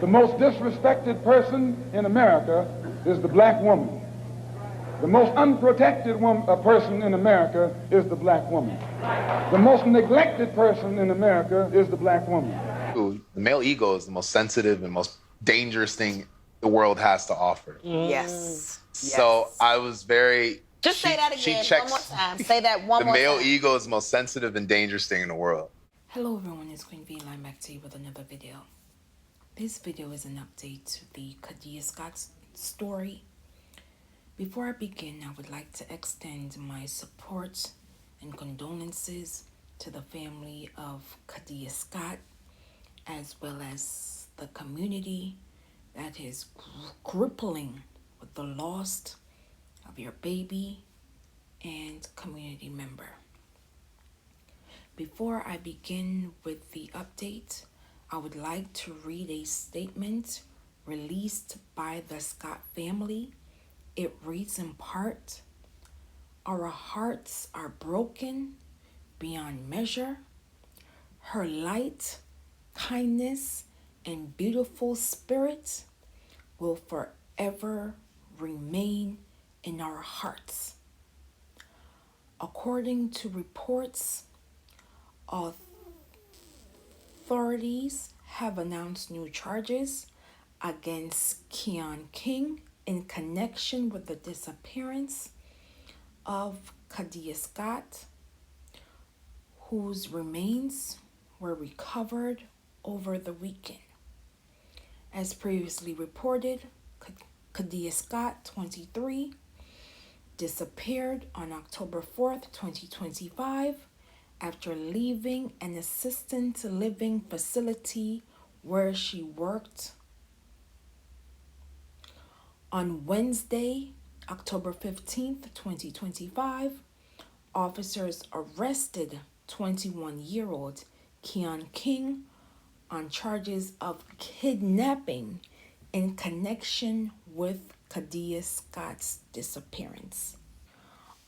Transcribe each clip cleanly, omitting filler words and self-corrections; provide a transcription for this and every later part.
The most disrespected person in America is the black woman. The most unprotected person in America is the black woman. The most neglected person in America is the black woman. The male ego is the most sensitive and most dangerous thing the world has to offer. Yes. So I was very... Just say that again one more time. Say that one more time. The male ego is the most sensitive and dangerous thing in the world. Hello everyone, it's Queen V, and I'm back to you with another video. This video is an update to the Kada Scott story. Before I begin, I would like to extend my support and condolences to the family of Kada Scott, as well as the community that is crippling with the loss of your baby and community member. Before I begin with the update, I would like to read a statement released by the Scott family. It reads in part, "Our hearts are broken beyond measure. Her light, kindness, and beautiful spirit will forever remain in our hearts." According to reports, authorities have announced new charges against Keon King in connection with the disappearance of Kada Scott, whose remains were recovered over the weekend. As previously reported, Kada Scott 23 disappeared on October 4th, 2025, after leaving an assisted living facility where she worked. On Wednesday, October 15th, 2025, officers arrested 21-year-old Keon King on charges of kidnapping in connection with Kada Scott's disappearance.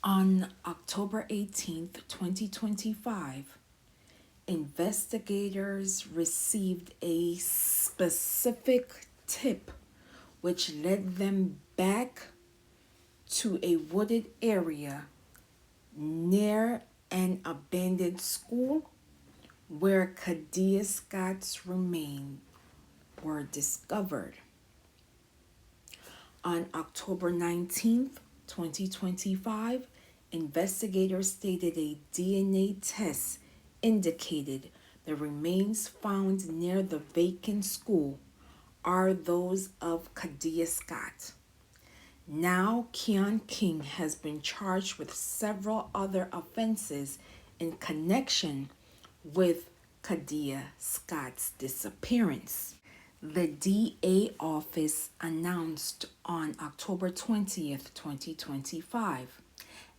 On October 18th, 2025, investigators received a specific tip which led them back to a wooded area near an abandoned school where Kada Scott's remains were discovered. On October 19th, 2025, investigators stated a DNA test indicated the remains found near the vacant school are those of Kada Scott. Now, Keon King has been charged with several other offenses in connection with Kada Scott's disappearance. The DA office announced on October 20th, 2025,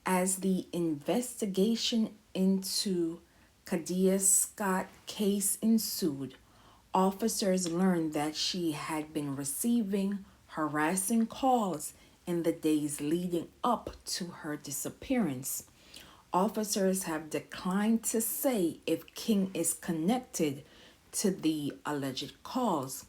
as the investigation into Kada Scott case ensued, officers learned that she had been receiving harassing calls in the days leading up to her disappearance. Officers have declined to say if King is connected to the alleged calls.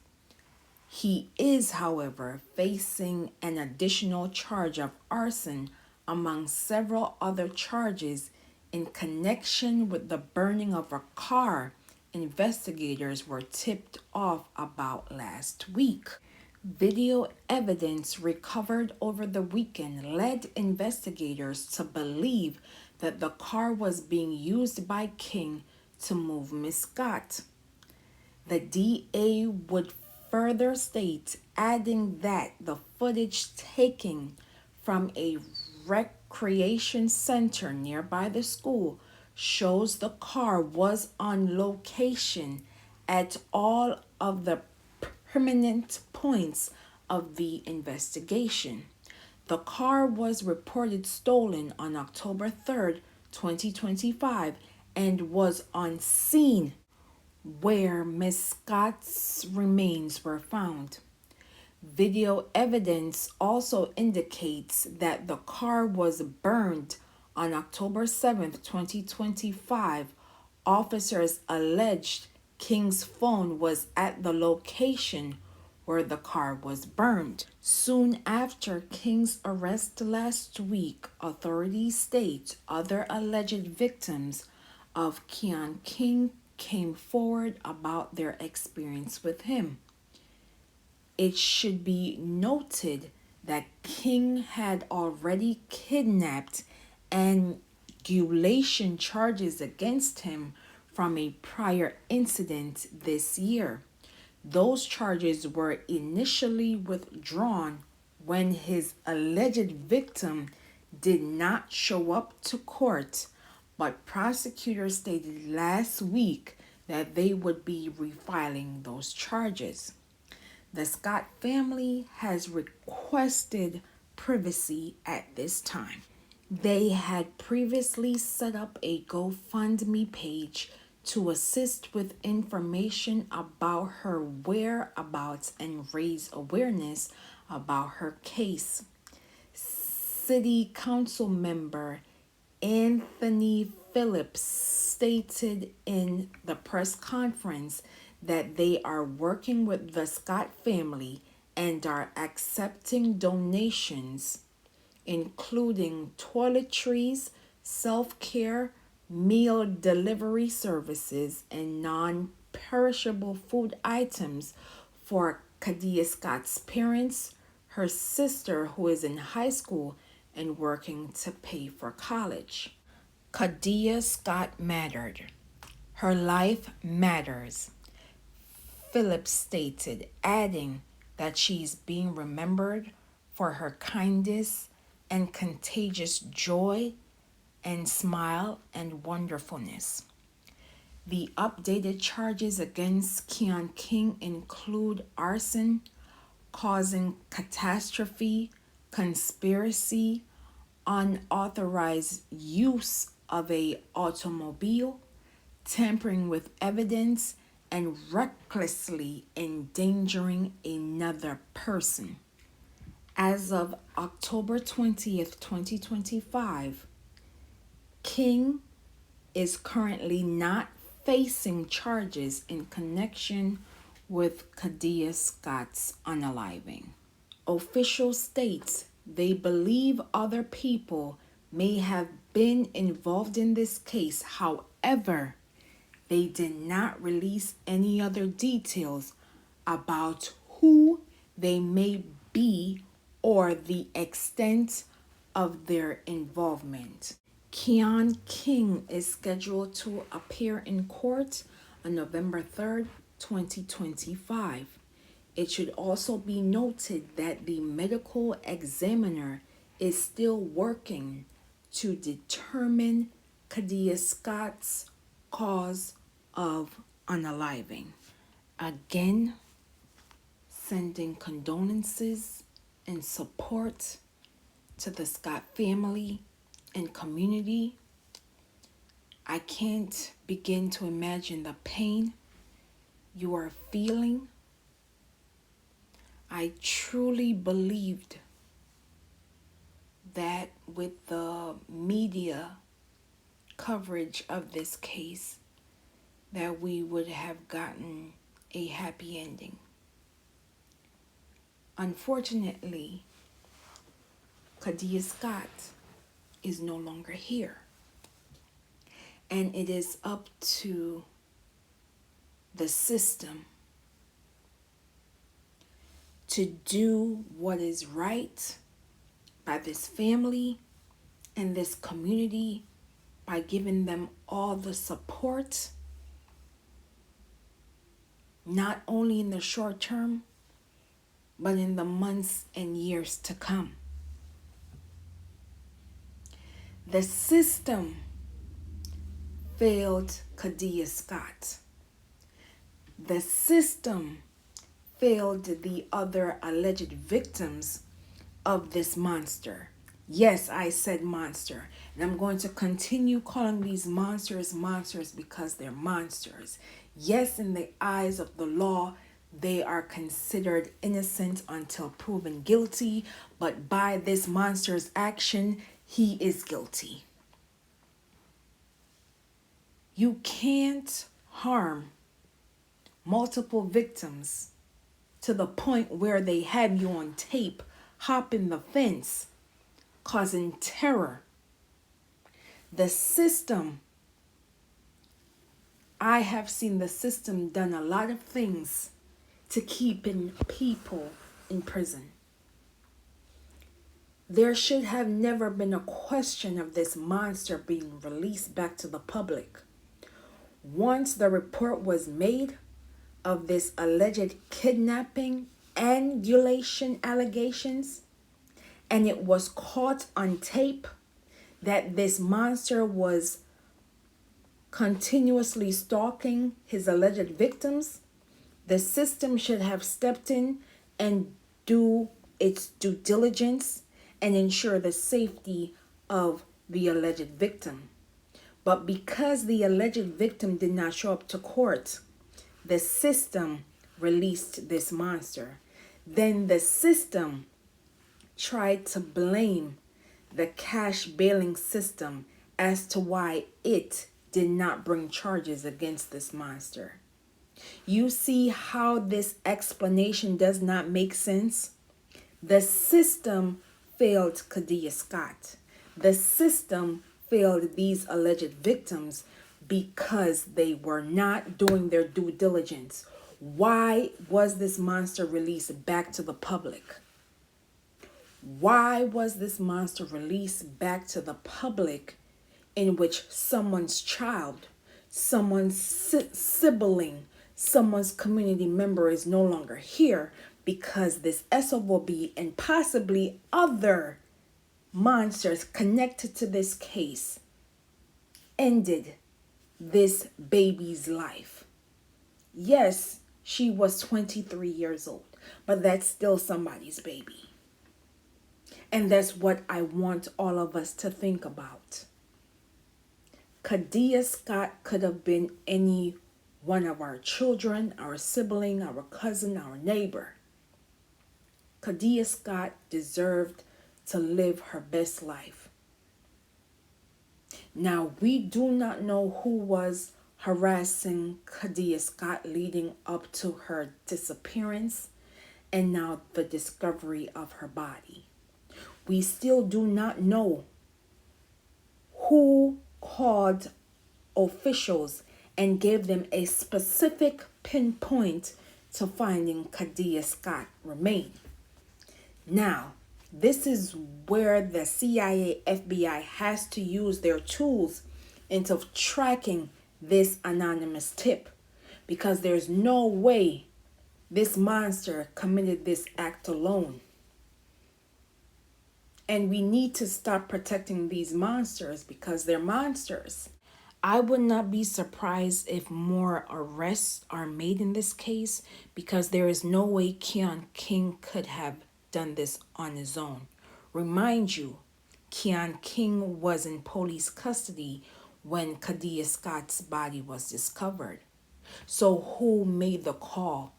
He is, however, facing an additional charge of arson among several other charges in connection with the burning of a car investigators were tipped off about last week. Video evidence recovered over the weekend led investigators to believe that the car was being used by King to move Miss Scott. The DA would further state, adding that the footage taken from a recreation center nearby the school shows the car was on location at all of the permanent points of the investigation. The car was reported stolen on October 3rd, 2025, and was on scene where Miss Scott's remains were found. Video evidence also indicates that the car was burned on October 7th, 2025. Officers alleged King's phone was at the location where the car was burned. Soon after King's arrest last week, authorities state other alleged victims of Keon King came forward about their experience with him. It should be noted that King had already kidnapped and violation charges against him from a prior incident this year. Those charges were initially withdrawn when his alleged victim did not show up to court, but prosecutors stated last week that they would be refiling those charges. The Scott family has requested privacy at this time. They had previously set up a GoFundMe page to assist with information about her whereabouts and raise awareness about her case. City Council member Anthony Phillips stated in the press conference that they are working with the Scott family and are accepting donations, including toiletries, self-care, meal delivery services, and non-perishable food items for Kada Scott's parents, her sister who is in high school and working to pay for college. Kada Scott mattered. Her life matters, Phillips stated, adding that she is being remembered for her kindness and contagious joy and smile and wonderfulness. The updated charges against Keon King include arson, causing catastrophe, conspiracy, unauthorized use of an automobile, tampering with evidence, and recklessly endangering another person. As of October 20th, 2025, King is currently not facing charges in connection with Kada Scott's unaliving. Officials state they believe other people may have been involved in this case. However, they did not release any other details about who they may be or the extent of their involvement. Keon King is scheduled to appear in court on November 3rd, 2025. It should also be noted that the medical examiner is still working to determine Kada Scott's cause of unaliving. Again, sending condolences and support to the Scott family and community. I can't begin to imagine the pain you are feeling. I truly believed that with the media coverage of this case, that we would have gotten a happy ending. Unfortunately, Kada Scott is no longer here. And it is up to the system to do what is right by this family and this community by giving them all the support, not only in the short term, but in the months and years to come. The system failed Kada Scott. The system failed the other alleged victims of this monster. Yes, I said monster. And I'm going to continue calling these monsters monsters because they're monsters. Yes, in the eyes of the law, they are considered innocent until proven guilty. But by this monster's action, he is guilty. You can't harm multiple victims to the point where they have you on tape hopping the fence, causing terror. The system, I have seen the system done a lot of things to keeping people in prison. There should have never been a question of this monster being released back to the public. Once the report was made of this alleged kidnapping and violation allegations, and it was caught on tape that this monster was continuously stalking his alleged victims, the system should have stepped in and do its due diligence and ensure the safety of the alleged victim. But because the alleged victim did not show up to court, the system released this monster. Then the system tried to blame the cash bailing system as to why it did not bring charges against this monster. You see how this explanation does not make sense? The system failed Kada Scott. The system failed these alleged victims because they were not doing their due diligence. Why was this monster released back to the public? Why was this monster released back to the public in which someone's child, someone's sibling, someone's community member is no longer here because this SOB and possibly other monsters connected to this case ended this baby's life? Yes, she was 23 years old, but that's still somebody's baby. And that's what I want all of us to think about. Kada Scott could have been any one of our children, our sibling, our cousin, our neighbor. Kada Scott deserved to live her best life. Now, we do not know who was harassing Kada Scott leading up to her disappearance and now the discovery of her body. We still do not know who called officials and gave them a specific pinpoint to finding Kada Scott remain. Now, this is where the CIA, FBI has to use their tools into tracking this anonymous tip, because there's no way this monster committed this act alone. And we need to stop protecting these monsters because they're monsters. I would not be surprised if more arrests are made in this case, because there is no way Keon King could have done this on his own. Remind you, Keon King was in police custody when Kada Scott's body was discovered. So who made the call?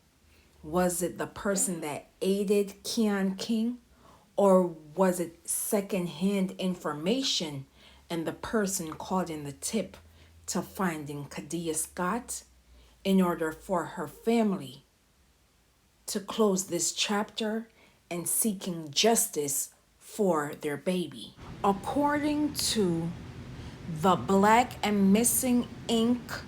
Was it the person that aided Keon King? Or was it secondhand information and the person called in the tip to finding Kada Scott in order for her family to close this chapter and seeking justice for their baby? According to the Black and Missing Inc.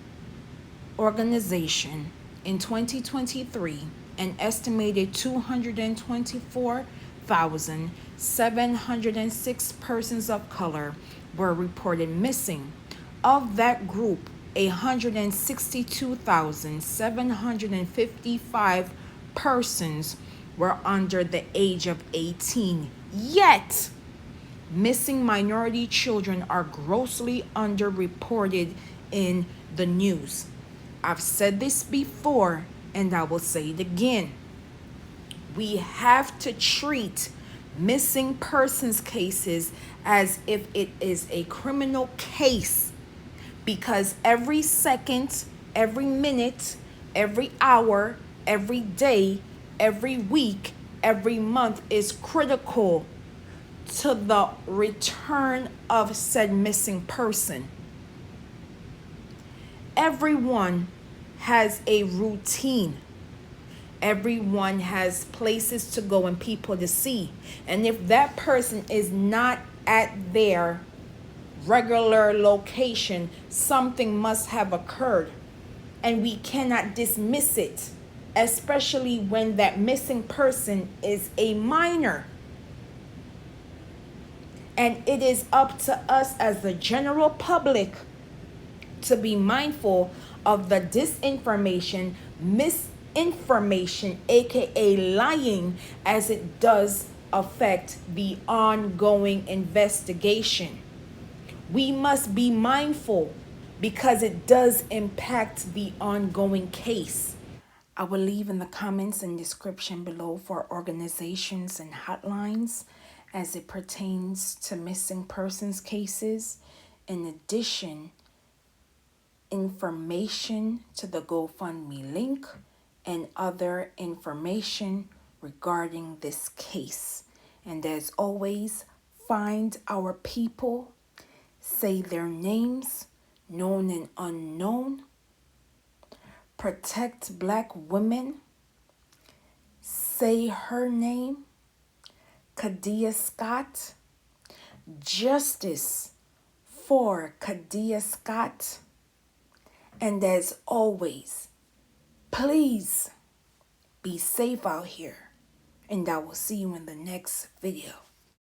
organization, in 2023, an estimated 224,706 persons of color were reported missing. Of that group, 162,755 persons were under the age of 18. Yet, missing minority children are grossly underreported in the news. I've said this before, and I will say it again. We have to treat missing persons cases as if it is a criminal case, because every second, every minute, every hour, every day, every week, every month is critical to the return of said missing person. Everyone has a routine. Everyone has places to go and people to see. And if that person is not at their regular location, something must have occurred. And we cannot dismiss it, especially when that missing person is a minor. And it is up to us as the general public to be mindful of the disinformation, misinformation, aka lying, as it does affect the ongoing investigation. We must be mindful because it does impact the ongoing case. I will leave in the comments and description below for organizations and hotlines as it pertains to missing persons cases. In addition, information to the GoFundMe link and other information regarding this case. And as always, find our people, say their names, known and unknown, protect Black women, say her name, Kada Scott, justice for Kada Scott. And as always, please be safe out here. And I will see you in the next video.